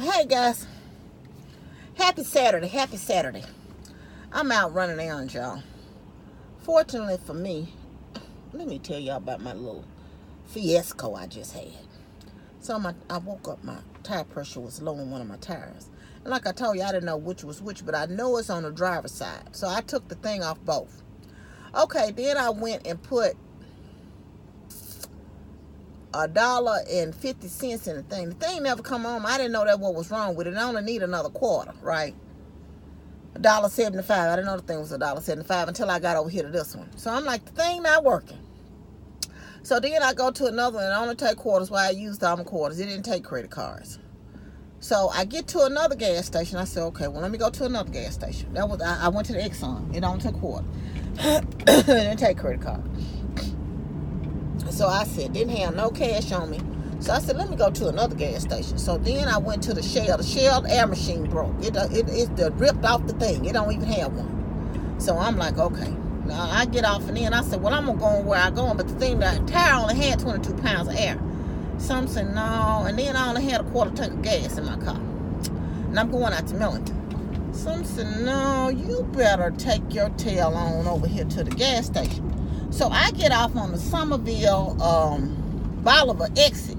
Hey guys, happy Saturday. I'm out running errands, y'all. Fortunately for me, let me tell y'all about my little fiasco I just had. So I woke up, my tire pressure was low on one of my tires. And like I told you, I didn't know which was which, but I know it's on the driver's side. So I took the thing off both. Okay, then I went and put $1.50 in the thing. The thing never come on. I didn't know that what was wrong with it. I only need another quarter, right? $1.75. I didn't know the thing was $1.75 until I got over here to this one. So I'm like, the thing not working. So then I go to another one and I only take quarters. Why I used all my quarters. It didn't take credit cards. So I get to another gas station. I said, okay, well, let me go to another gas station. That was I went to the Exxon. It only took quarter. It didn't take credit card. So I said, didn't have no cash on me. So I said, let me go to another gas station. So then I went to the Shell. The Shell air machine broke. It ripped off the thing. It don't even have one. So I'm like, okay. Now I get off and then I said, well, I'm going to go where I'm going. But the thing, the tire only had 22 pounds of air. Some said, no. And then I only had a quarter tank of gas in my car. And I'm going out to Millington. Some said, no, you better take your tail on over here to the gas station. So I get off on the Somerville Bolivar exit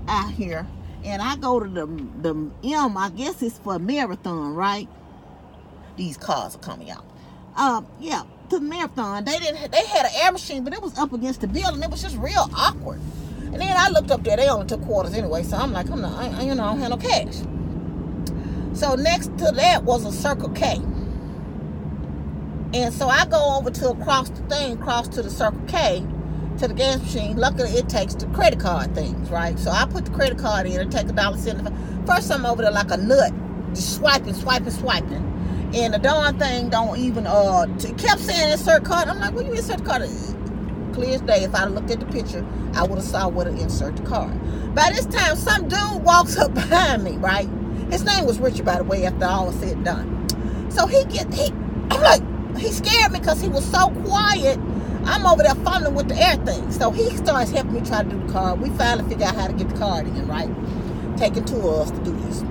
out here, and I go to the I guess it's for a marathon, right? These cars are coming out. Yeah, to the marathon. They had an air machine, but it was up against the building. It was just real awkward. And then I looked up there. They only took quarters anyway, so I'm like, I don't have no cash. So next to that was a Circle K. And so I go over to across to the Circle K, to the gas machine. Luckily, it takes the credit card things, right? So I put the credit card in and take $1.75. First, I'm over there like a nut, just swiping. And the darn thing don't even, it kept saying insert card. I'm like, well, you insert the card. Clear as day, if I looked at the picture, I would have saw where to insert the card. By this time, some dude walks up behind me, right? His name was Richard, by the way, after all was said and done. So I'm like, he scared me because he was so quiet. I'm over there fumbling with the air thing. So he starts helping me try to do the card. We finally figure out how to get the card in, right? Taking 2 of us to do this.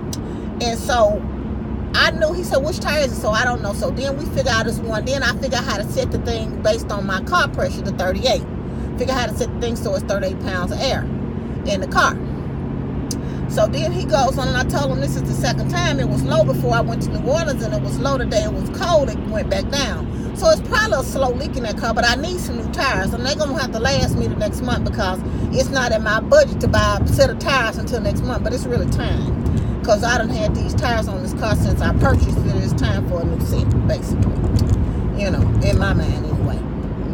And so I knew, he said, which tire is it? So I don't know. So then we figure out this one. Then I figure out how to set the thing based on my car pressure to 38. Figure out how to set the thing so it's 38 pounds of air in the car. So then he goes on, and I told him this is the second time. It was low before I went to New Orleans, and it was low today. It was cold. It went back down. So it's probably a slow leak in that car, but I need some new tires, and they're going to have to last me the next month because it's not in my budget to buy a set of tires until next month, but it's really time because I done had these tires on this car since I purchased it. It's time for a new set, basically, in my mind anyway.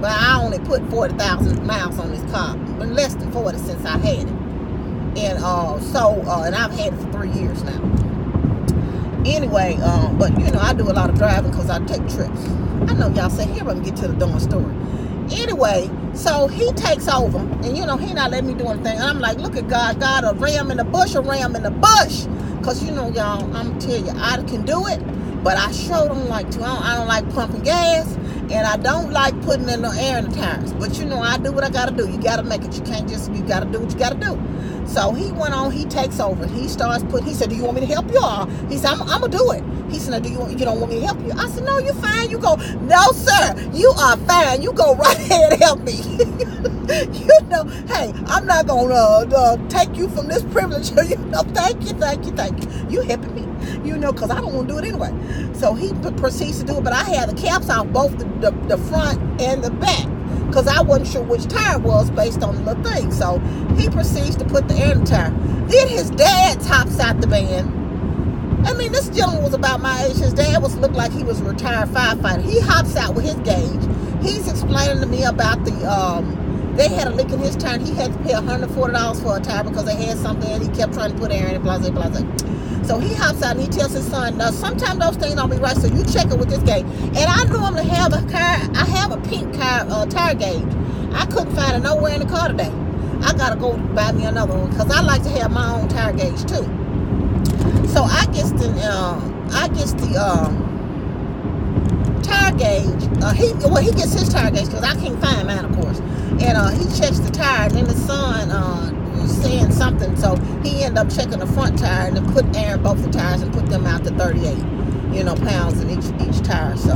But I only put 40,000 miles on this car, but less than 40 since I had it. And and I've had it for 3 years now. Anyway, but I do a lot of driving because I take trips. I know y'all say, here, let me get to the darn story. Anyway, so he takes over, and he not letting me do anything. And I'm like, look at God, a ram in the bush, Because y'all, I'm gonna tell you, I can do it, but I sure don't like to. I don't like pumping gas, and I don't like putting in no air in the tires. But I do what I gotta do. You gotta make it. You gotta do what you gotta do. So he went on, he takes over. He starts he said, do you want me to help you? He said, I'm going to do it. He said, no, you don't want me to help you? I said, no, you're fine. You go, no, sir, you are fine. You go right ahead and help me. Hey, I'm not going to take you from this privilege. Thank you. You helping me, because I don't want to do it anyway. So he proceeds to do it, but I had the caps off both the front and the back, because I wasn't sure which tire was based on the little thing. So he proceeds to put the air in the tire. Then his dad hops out the van. I mean, this gentleman was about my age. His dad looked like he was a retired firefighter. He hops out with his gauge. He's explaining to me about they had a leak in his tire. He had to pay $140 for a tire because they had something and he kept trying to put air in it, blah, blah, blah, blah. So he hops out and he tells his son, now, sometimes those things don't be right, so you check it with this gauge. And I normally have I have a pink tire gauge. I couldn't find it nowhere in the car today. I got to go buy me another one because I like to have my own tire gauge too. So I guess the tire gauge, he gets his tire gauge because I can't find mine, of course. And he checks the tire, and then the son, was saying something, so he ended up checking the front tire and then put air in both the tires and put them out to 38, pounds in each tire. So,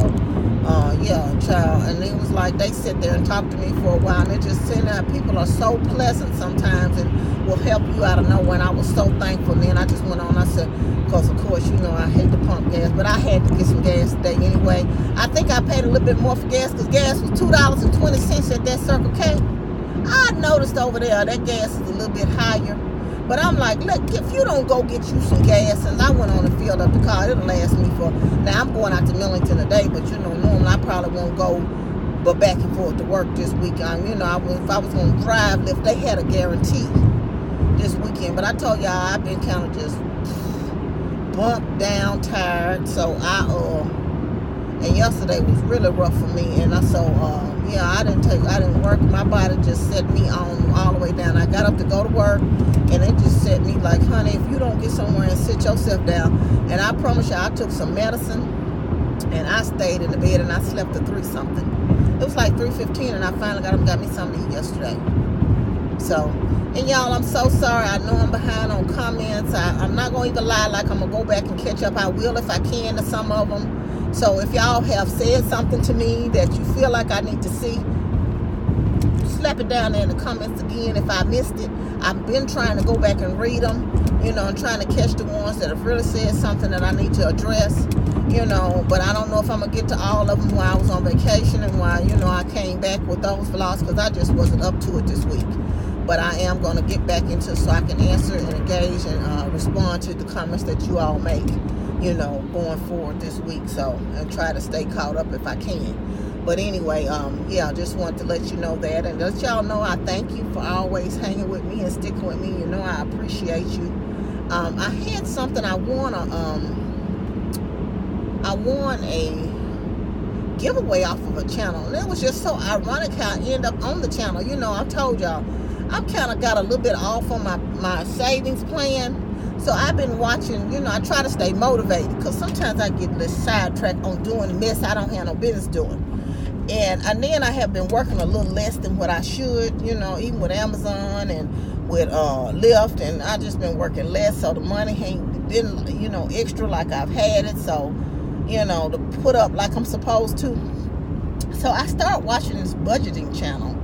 yeah, child. And it was like they sit there and talk to me for a while, and they're just saying that people are so pleasant sometimes and will help you out of nowhere. And I was so thankful. And then I just went on. I said, because of course, I hate to pump gas, but I had to get some gas today anyway. I think I paid a little bit more for gas because gas was $2.20 at that Circle K. I noticed over there that gas is a little bit higher. But I'm like, look, if you don't go get you some gas, and I went on and filled up the car, it'll last me for, now I'm going out to Millington today, but normally I probably won't go but back and forth to work this weekend. If I was going to drive, if they had a guarantee this weekend. But I told y'all, I've been kind of just bumped down, tired. So and yesterday was really rough for me. And yeah, I didn't work. My body just set me on all the way down. I got up to go to work, and it just set me like, honey, if you don't get somewhere and sit yourself down. And I promise you, I took some medicine, and I stayed in the bed, and I slept at 3-something. It was like 3:15, and I finally got me something to eat yesterday. So, and y'all, I'm so sorry. I know I'm behind on comments. I'm not going to even lie like I'm going to go back and catch up. I will if I can to some of them. So if y'all have said something to me that you feel like I need to see, slap it down there in the comments again if I missed it. I've been trying to go back and read them, and trying to catch the ones that have really said something that I need to address, but I don't know if I'm going to get to all of them while I was on vacation and while, I came back with those vlogs because I just wasn't up to it this week. But I am going to get back into it so I can answer and engage and respond to the comments that you all make, going forward this week. So, and try to stay caught up if I can. But anyway, yeah, I just wanted to let you know that. And let y'all know I thank you for always hanging with me and sticking with me. I appreciate you. I had something I won a giveaway off of a channel. And it was just so ironic how I ended up on the channel. I told y'all, I've kind of got a little bit off on my savings plan. So I've been watching, I try to stay motivated because sometimes I get this sidetracked on doing the mess I don't have no business doing. And then I have been working a little less than what I should, even with Amazon and with Lyft. And I just been working less, so the money ain't been, extra like I've had it. So, to put up like I'm supposed to. So I started watching this budgeting channel.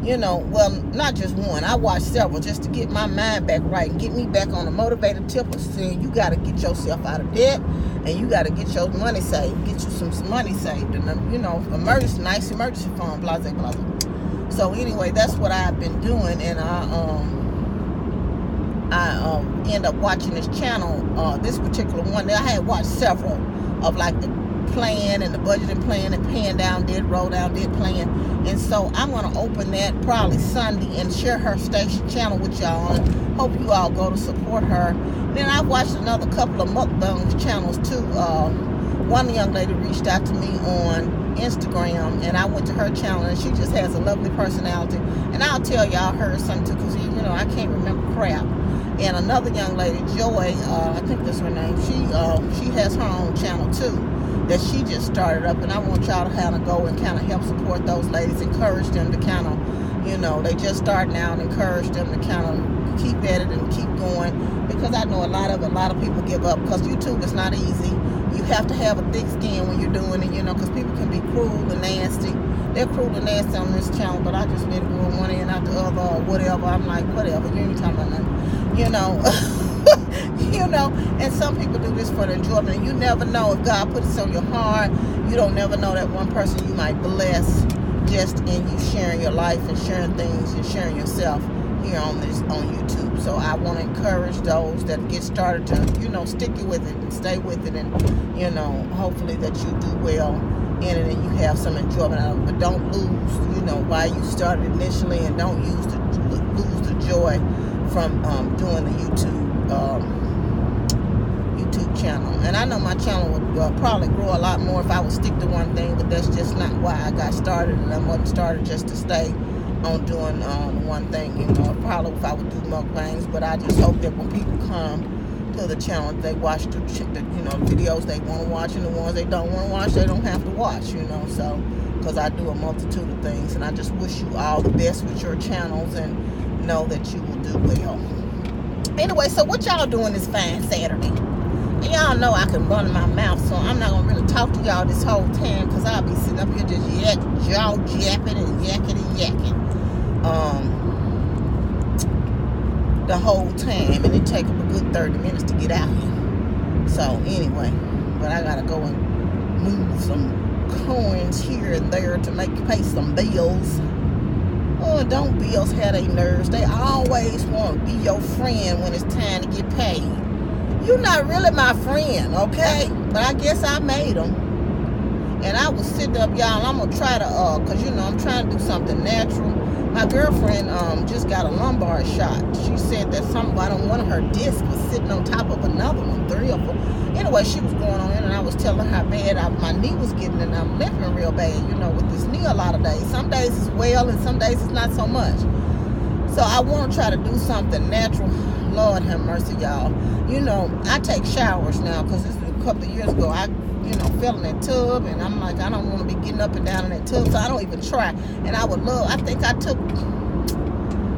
Well, not just one. I watched several just to get my mind back right and get me back on a motivated tip of saying you got to get yourself out of debt and you got to get your money saved, get you some money saved, and nice emergency fund, blah blah blah. So anyway, that's what I've been doing, and I end up watching this channel. This particular one, I had watched several of like the plan and the budgeting plan and paying down debt, roll down debt plan. And so I'm going to open that probably Sunday and share her station channel with y'all, and hope you all go to support her. Then I watched another couple of mukbang channels too. One young lady reached out to me on Instagram, and I went to her channel, and she just has a lovely personality. And I'll tell y'all her something too, because I can't remember crap. And another young lady, Joy, I think that's her name, she has her own channel too that she just started up, and I want y'all to kind of go and kind of help support those ladies, encourage them to kind of, they just starting out, and encourage them to kind of keep at it and keep going, because I know a lot of people give up because YouTube is not easy. You have to have a thick skin when you're doing it, because people can be cruel and nasty. They're cruel and nasty on this channel, but I just let it go on one end out the other or whatever. I'm like, whatever, you ain't talking about nothing, and some people do this for the enjoyment, and you never know if God puts it on your heart. You don't never know that one person you might bless just in you sharing your life and sharing things and sharing yourself here on YouTube. So I want to encourage those that get started to, stick with it and stay with it, and, hopefully that you do well in it and you have some enjoyment out of it. But don't lose, why you started initially, and don't lose the joy from doing the YouTube channel. And I know my channel would probably grow a lot more if I would stick to one thing, but that's just not why I got started. And I wasn't started just to stay on doing one thing, probably if I would do mukbangs. But I just hope that when people come to the channel, they watch the videos they want to watch, and the ones they don't want to watch, they don't have to watch, so because I do a multitude of things. And I just wish you all the best with your channels, and know that you will do well. Anyway, so what y'all doing this fine Saturday? And y'all know I can run my mouth, so I'm not going to really talk to y'all this whole time, because I'll be sitting up here just jaw japping and yakking the whole time, and it take up a good 30 minutes to get out here. So anyway, but I got to go and move some coins here and there to pay some bills. Oh, don't bills have their nerves. They always want to be your friend when it's time to get paid. You're not really my friend, okay? But I guess I made them. And I was sitting up, y'all. I'm going to try to, because, you know, I'm trying to do something natural. My girlfriend just got a lumbar shot. She said that one of her discs was sitting on top of another one, 3 of them. Anyway, she was going on in, and I was telling her how bad my knee was getting, and I'm limping real bad, you know, with this knee a lot of days. Some days it's well, and some days it's not so much. So I want to try to do something natural. Lord have mercy, y'all. You know, I take showers now, because this was a couple of years ago. I fell in that tub, and I'm like, I don't want to be getting up and down in that tub, so I don't even try. And I think I took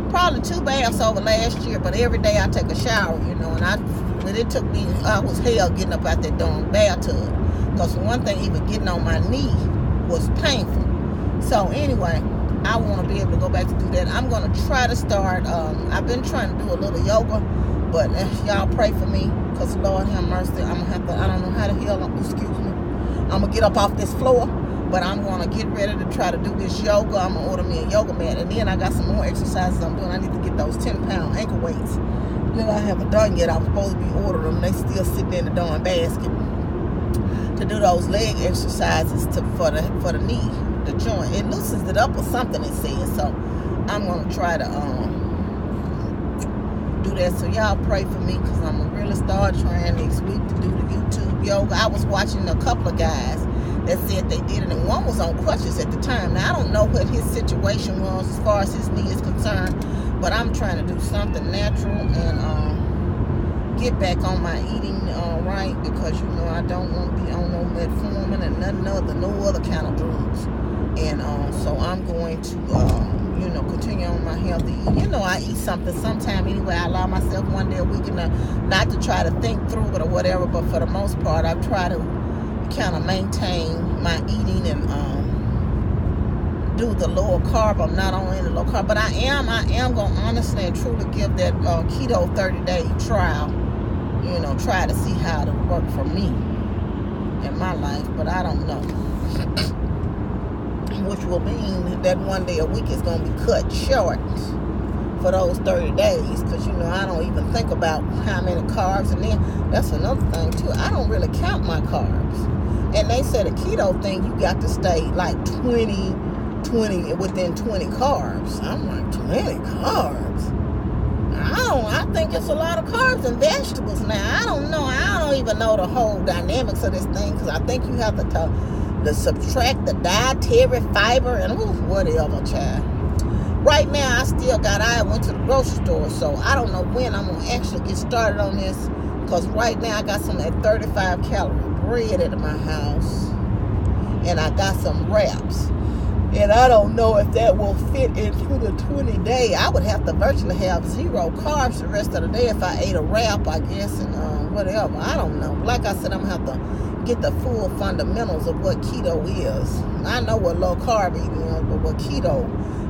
probably 2 baths over last year, but every day I take a shower, you know, and it took me, I was hell getting up out that darn bathtub, because for one thing, even getting on my knee was painful. So anyway, I want to be able to go back to do that. I'm going to try to start, I've been trying to do a little yoga, but y'all pray for me, because Lord have mercy, I'm going to have to, I don't know how the hell, excuse me, I'm going to get up off this floor, but I'm going to get ready to try to do this yoga. I'm going to order me a yoga mat, and then I got some more exercises I'm doing. I need to get those 10-pound ankle weights that I haven't done yet. I was supposed to be ordering them. They still sitting in the darn basket to do those leg exercises for the knee, the joint. It loosens it up or something, it says. So I'm going to try to do that. So y'all pray for me, because I'm going to really start trying next week to do the YouTube yoga. I was watching a couple of guys that said they did it, and one was on crutches at the time. Now, I don't know what his situation was as far as his knee is concerned, but I'm trying to do something natural and get back on my eating right, because, you know, I don't want to be on no metformin and no other kind of drugs. And so I'm going to, you know, continue on my healthy eating. You know, I eat something sometime anyway. I allow myself one day a week, and not to try to think through it or whatever, but for the most part, I try to kind of maintain my eating and do the lower carb. I'm not only in the low carb, but I am going to honestly and truly give that keto 30-day trial, you know, try to see how it'll work for me in my life, but I don't know. Which will mean that one day a week is going to be cut short for those 30 days, because, you know, I don't even think about how many carbs, and then that's another thing too, I don't really count my carbs. And they said a keto thing, you got to stay like 20 within 20 carbs. I'm like, 20 carbs? I think it's a lot of carbs and vegetables now. I don't know. I don't even know the whole dynamics of this thing, because I think you have to subtract the dietary fiber and whatever, child. Right now, I went to the grocery store, so I don't know when I'm going to actually get started on this, because right now I got some at 35 calorie bread at my house, and I got some wraps. And I don't know if that will fit into the 20-day. I would have to virtually have 0 carbs the rest of the day if I ate a wrap, I guess, and whatever. I don't know. Like I said, I'm going to have to get the full fundamentals of what keto is. I know what low carb eating is, but what keto,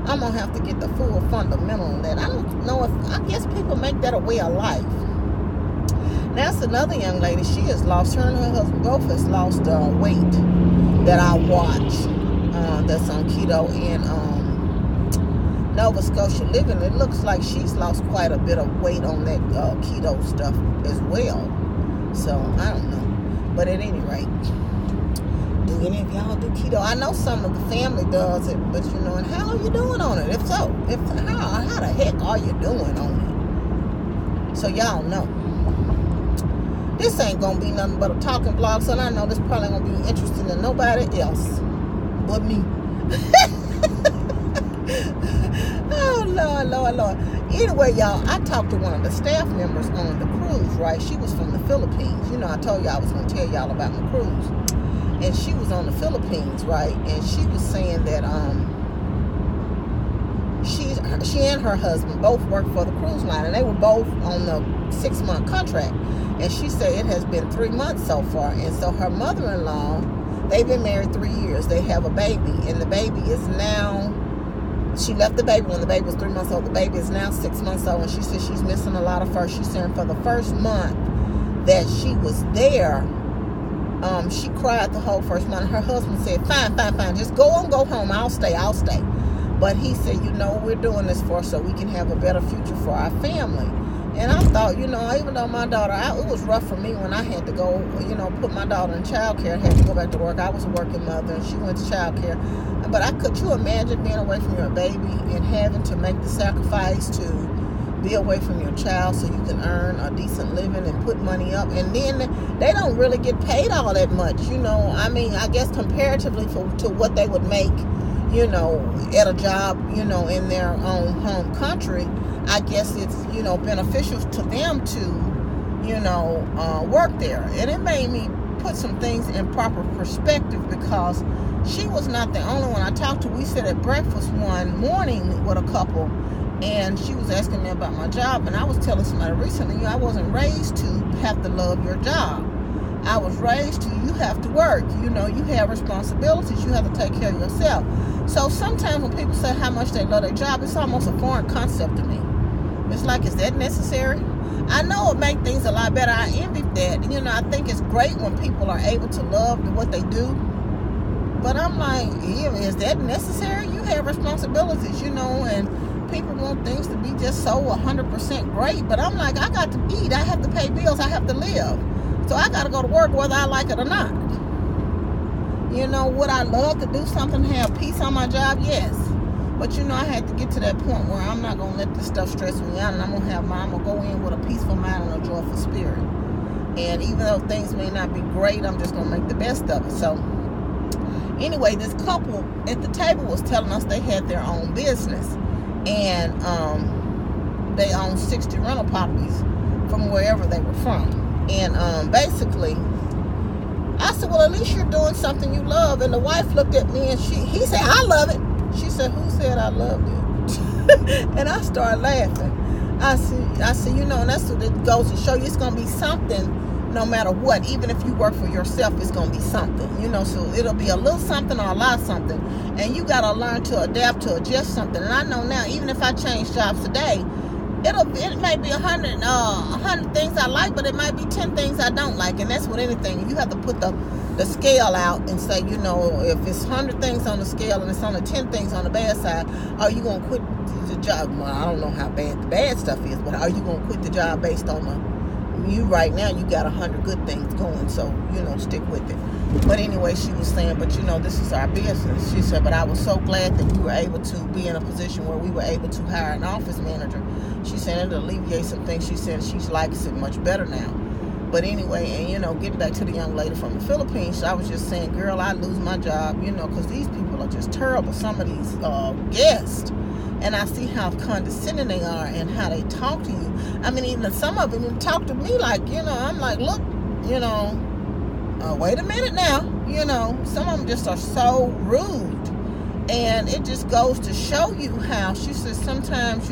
I'm going to have to get the full fundamental of that. I don't know I guess people make that a way of life. That's another young lady. She has lost, her and her husband both has lost weight that I watch. That's on keto in Nova Scotia living. It looks like she's lost quite a bit of weight on that keto stuff as well. So I don't know, but at any rate, do any of y'all do keto? I know some of the family does it, but you know, and how are you doing on it? If so, how the heck are you doing on it? So y'all know. This ain't gonna be nothing but a talking blog, so I know this probably gonna be interesting to nobody else but me. Oh, Lord. Anyway, y'all, I talked to one of the staff members on the cruise, right? She was from the Philippines. You know, I told y'all I was going to tell y'all about my cruise. And she was on the Philippines, right? And she was saying that she and her husband both worked for the cruise line, and they were both on the 6-month contract. And she said it has been 3 months so far. And so her mother-in-law, they've been married 3 years. They have a baby, and the baby is now, she left the baby when the baby was 3 months old. The baby is now 6 months old, and she said she's missing a lot of first. She's saying for the first month that she was there, she cried the whole first month. Her husband said, fine, just go home, I'll stay. But he said, we're doing this for so we can have a better future for our family. And I thought, even though my daughter, it was rough for me when I had to go, put my daughter in child care. I had to go back to work. I was a working mother, and she went to child care. But could you imagine being away from your baby and having to make the sacrifice to be away from your child so you can earn a decent living and put money up? And then they don't really get paid all that much, I guess comparatively to what they would make, at a job, in their own home country. I guess it's, beneficial to them to, work there. And it made me put some things in proper perspective, because she was not the only one I talked to. We sat at breakfast one morning with a couple, and she was asking me about my job, and I was telling somebody recently, I wasn't raised to have to love your job. I was raised to, you have to work. You have responsibilities. You have to take care of yourself. So sometimes when people say how much they love their job, it's almost a foreign concept to me. It's like, is that necessary? I know it makes things a lot better. I envy that. I think it's great when people are able to love what they do. But I'm like, is that necessary? You have responsibilities, and people want things to be just so 100% great. But I'm like, I got to eat. I have to pay bills. I have to live. So I got to go to work whether I like it or not. Would I love to do something, have peace on my job? Yes. But I had to get to that point where I'm not going to let this stuff stress me out, and I'm going to go in with a peaceful mind and a joyful spirit. And even though things may not be great, I'm just going to make the best of it. So anyway, this couple at the table was telling us they had their own business, and they own 60 rental properties from wherever they were from. And basically, I said, well, at least you're doing something you love. And the wife looked at me, and he said, I love it. She said, who said I loved it? And I started laughing. I said, and that's what it goes to show you. It's going to be something no matter what. Even if you work for yourself, it's going to be something, so it'll be a little something or a lot of something. And you got to learn to adapt, to adjust something. And I know now, even if I change jobs today, it might be 100 things I like, but it might be 10 things I don't like. And that's with anything. You have to put the scale out and say, if it's 100 things on the scale and it's only 10 things on the bad side, are you going to quit the job? Well, I don't know how bad the bad stuff is, but are you going to quit the job based on you right now? You got 100 good things going, so, stick with it. But anyway, she was saying, but this is our business. She said, but I was so glad that we were able to be in a position where we were able to hire an office manager. She said it alleviates some things. She said she likes it much better now. But anyway, and getting back to the young lady from the Philippines, I was just saying, girl, I lose my job, because these people are just terrible. Some of these guests, and I see how condescending they are and how they talk to you. I mean, even some of them talk to me like, I'm like, look, wait a minute now, some of them just are so rude. And it just goes to show you how, she said, sometimes,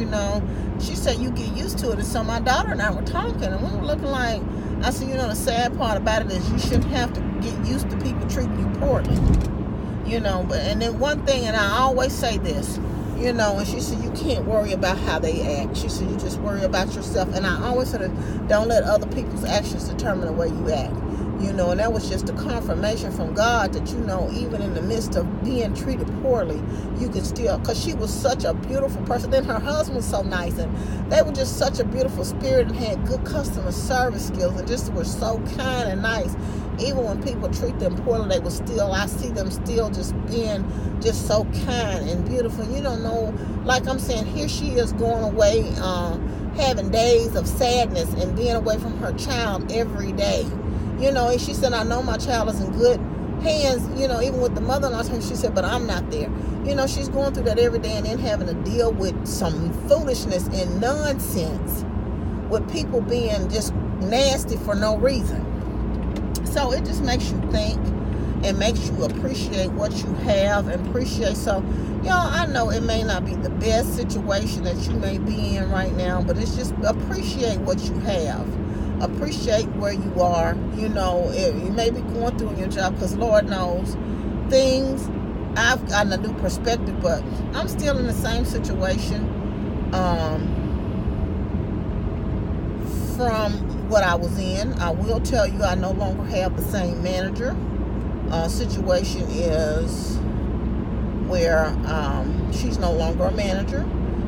she said you get used to it. And so my daughter and I were talking, and we were looking like, I said, the sad part about it is you shouldn't have to get used to people treating you poorly. But, and then one thing, and I always say this, and she said, you can't worry about how they act. She said, you just worry about yourself. And I always said, don't let other people's actions determine the way you act. And that was just a confirmation from God that, even in the midst of being treated poorly, you could still, because she was such a beautiful person. Then her husband was so nice, and they were just such a beautiful spirit and had good customer service skills and just were so kind and nice. Even when people treat them poorly, they were still, I see them still just being just so kind and beautiful. You don't know, like I'm saying, here she is going away, having days of sadness and being away from her child every day. And she said, I know my child is in good hands, even with the mother-in-law. She said, but I'm not there. She's going through that every day, and then having to deal with some foolishness and nonsense with people being just nasty for no reason. So it just makes you think. and makes you appreciate what you have and appreciate. So, y'all, I know it may not be the best situation that you may be in right now, but it's just appreciate what you have. Appreciate where you are. You know, you may be going through in your job, because Lord knows things, I've gotten a new perspective, but I'm still in the same situation from what I was in. I will tell you, I no longer have the same manager. Situation is where she's no longer a manager.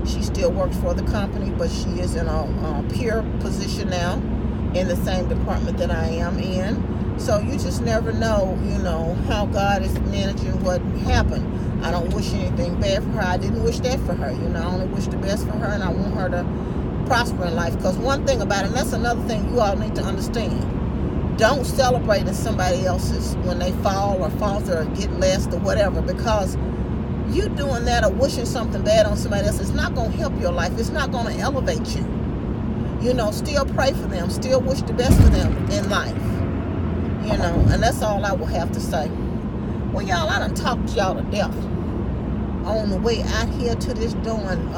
She still works for the company, but she is in a peer position now in the same department that I am in. So you just never know, you know, how God is managing what happened. I don't wish anything bad for her. I didn't wish that for her. You know, I only wish the best for her, and I want her to prosper in life. Because one thing about it, and that's another thing you all need to understand, don't celebrate in somebody else's when they fall or falter or get less or whatever, because you doing that or wishing something bad on somebody else, it's not going to help your life. It's not going to elevate you. You know, still pray for them. Still wish the best for them in life. You know, and that's all I will have to say. Well, y'all, I done talked y'all to death on the way out here to this darn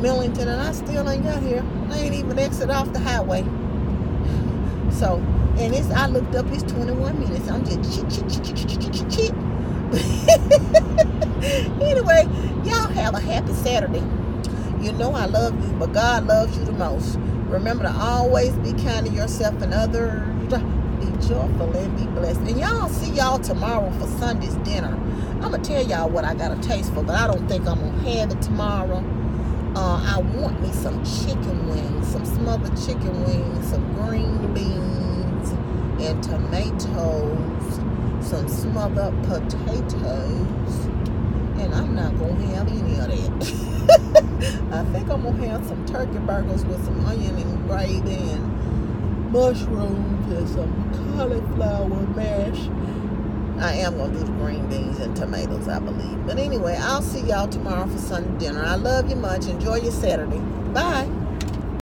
Millington, and I still ain't got here. I ain't even exit off the highway. So, and it's, I looked up, it's 21 minutes. I'm just cheat. Anyway, y'all have a happy Saturday. You know I love you, but God loves you the most. Remember to always be kind to yourself and others. Be joyful and be blessed. And y'all, see y'all tomorrow for Sunday's dinner. I'm going to tell y'all what I got a taste for, but I don't think I'm going to have it tomorrow. I want me some chicken wings, some smothered chicken wings, some green beans and tomatoes, some smothered potatoes, and I'm not going to have any of that. I think I'm going to have some turkey burgers with some onion and gravy and mushrooms and some cauliflower mash. I am going to do the green beans and tomatoes, I believe. But anyway, I'll see y'all tomorrow for Sunday dinner. I love you much. Enjoy your Saturday. Bye.